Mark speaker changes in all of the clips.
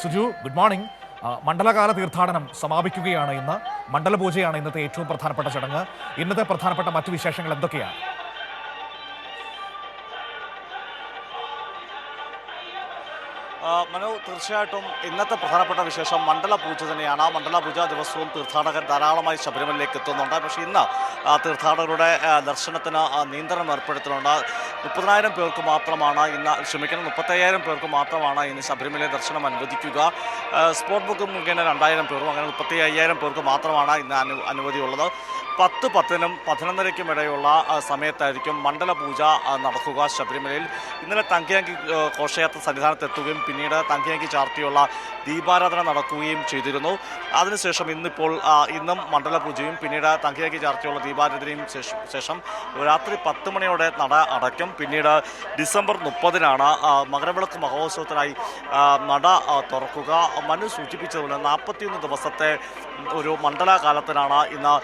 Speaker 1: Suju, good morning. മണ്ഡലകാല തീർത്ഥാടനം സമാപിക്കുകയാണ് ഇന്ന്. മണ്ഡലപൂജയാണ് ഇന്നത്തെ ഏറ്റവും പ്രധാനപ്പെട്ട ചടങ്ങ്. ഇന്നത്തെ പ്രധാനപ്പെട്ട മറ്റു വിശേഷങ്ങൾ എന്തൊക്കെയാണ്?
Speaker 2: മനു, തീർച്ചയായിട്ടും ഇന്നത്തെ പ്രധാനപ്പെട്ട വിശേഷം മണ്ഡല പൂജ തന്നെയാണ്. മണ്ഡല പൂജ ദിവസവും തീർത്ഥാടകർ ധാരാളമായി ശബരിമലയിലേക്ക് എത്തുന്നുണ്ട്. പക്ഷേ ഇന്ന് തീർത്ഥാടകരുടെ ദർശനത്തിന് നിയന്ത്രണം ഏർപ്പെടുത്തുന്നുണ്ട്. 30,000 പേർക്ക് മാത്രമാണ് ഇന്ന് 35,000 പേർക്ക് മാത്രമാണ് ഇന്ന് ശബരിമല ദർശനം അനുവദിക്കുക. സ്പോട്ട് ബുക്ക് മുഖേന 2,000 പേരും, അങ്ങനെ 35,000 പേർക്ക് മാത്രമാണ് ഇന്ന് അനുമതിയുള്ളത്. 10:10-നും 11:30-ക്കും ഇടയുള്ള സമയത്തായിരിക്കും മണ്ഡല പൂജ നടക്കുക ശബരിമലയിൽ. ഇന്നലെ തങ്കയങ്കി ഘോഷയാത്ര സന്നിധാനത്തെത്തുകയും പിന്നീട് തങ്കയങ്കി ചാർത്തിയുള്ള ദീപാരാധന നടക്കുകയും ചെയ്തിരുന്നു. അതിനുശേഷം ഇന്നും മണ്ഡല പൂജയും പിന്നീട് തങ്കയങ്കി ചാർത്തിയുള്ള ദീപാരാധനയും ശേഷം രാത്രി 10 മണിയോടെ നട അടയ്ക്കും. പിന്നീട് ഡിസംബർ 30-നാണ് മകരവിളക്ക് മഹോത്സവത്തിനായി നട തുറക്കുക. മനു സൂചിപ്പിച്ചതുപോലെ 41 ദിവസത്തെ ഒരു മണ്ഡലകാലത്തിനാണ് ഇന്ന്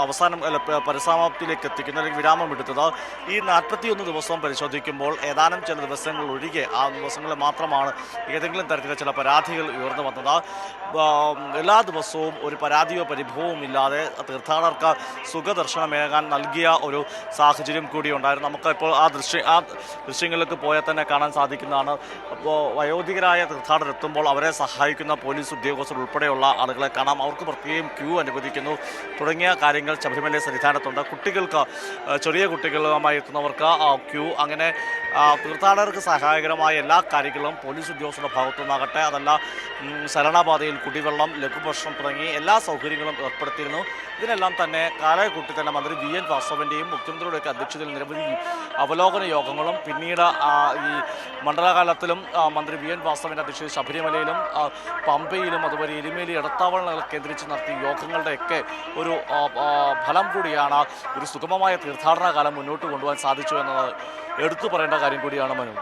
Speaker 2: അവസാനം പരിസമാപ്തിയിലേക്ക് എത്തിക്കുന്നത്, അല്ലെങ്കിൽ വിരാമം എടുത്തത്. ഈ 41 ദിവസവും പരിശോധിക്കുമ്പോൾ ഏതാനും ചില ദിവസങ്ങൾ ഒഴികെ ആ ദിവസങ്ങളിൽ മാത്രമാണ് ഏതെങ്കിലും തരത്തിലെ ചില പരാതികൾ ഉയർന്നു വന്നത്. എല്ലാ ദിവസവും ഒരു പരാതിയോ പരിഭവവും ഇല്ലാതെ തീർത്ഥാടകർക്ക് സുഖദർശനമേകാൻ നൽകിയ ഒരു സാഹചര്യം കൂടി ഉണ്ടായിരുന്നു. നമുക്കിപ്പോൾ ആ ദൃശ്യങ്ങളിലേക്ക് പോയാൽ തന്നെ കാണാൻ സാധിക്കുന്നതാണ്. അപ്പോൾ വയോധികരായ തീർത്ഥാടകർ എത്തുമ്പോൾ അവരെ സഹായിക്കുന്ന പോലീസ് ഉദ്യോഗസ്ഥർ ഉൾപ്പെടെയുള്ള ആളുകളെ കാണാം. അവർക്ക് പ്രത്യേകം ക്യൂ അനുവദിക്കുന്നു തുടങ്ങിയ കാര്യങ്ങൾ ശബരിമല സന്നിധാനത്തുണ്ട്. കുട്ടികൾക്ക്, ചെറിയ കുട്ടികളുമായി എത്തുന്നവർക്ക് ക്യൂ, അങ്ങനെ തീർത്ഥാടകർക്ക് സഹായകരമായ എല്ലാ കാര്യങ്ങളും പോലീസ് ഉദ്യോഗസ്ഥരുടെ ഭാഗത്തുനിന്നാകട്ടെ, അതല്ല ശരണപാതയിൽ കുടിവെള്ളം, ലഘുഭക്ഷണം തുടങ്ങി എല്ലാ സൗകര്യങ്ങളും ഏർപ്പെടുത്തിയിരുന്നു. ഇതിനെല്ലാം തന്നെ കാലക്കൂട്ടി തന്നെ മന്ത്രി VN വാസവൻ്റെയും മുഖ്യമന്ത്രിയുടെയൊക്കെ അധ്യക്ഷതയിൽ നിരവധി അവലോകന യോഗങ്ങളും പിന്നീട് ഈ മണ്ഡലകാലത്തിലും മന്ത്രി VN വാസവൻ്റെ അധ്യക്ഷതയിൽ ശബരിമലയിലും പമ്പയിലും അതുപോലെ എരുമേലി ഇടത്താവളങ്ങൾ കേന്ദ്രീകരിച്ച് നടത്തിയ യോഗങ്ങളുടെയൊക്കെ ഒരു ഫലം കൂടിയാണ് ഒരു സുഗമമായ തീർത്ഥാടന കാലം മുന്നോട്ട് കൊണ്ടുപോകാൻ സാധിച്ചു എന്നത് എടുത്തു പറയേണ്ട കാര്യം കൂടിയാണ് മനു.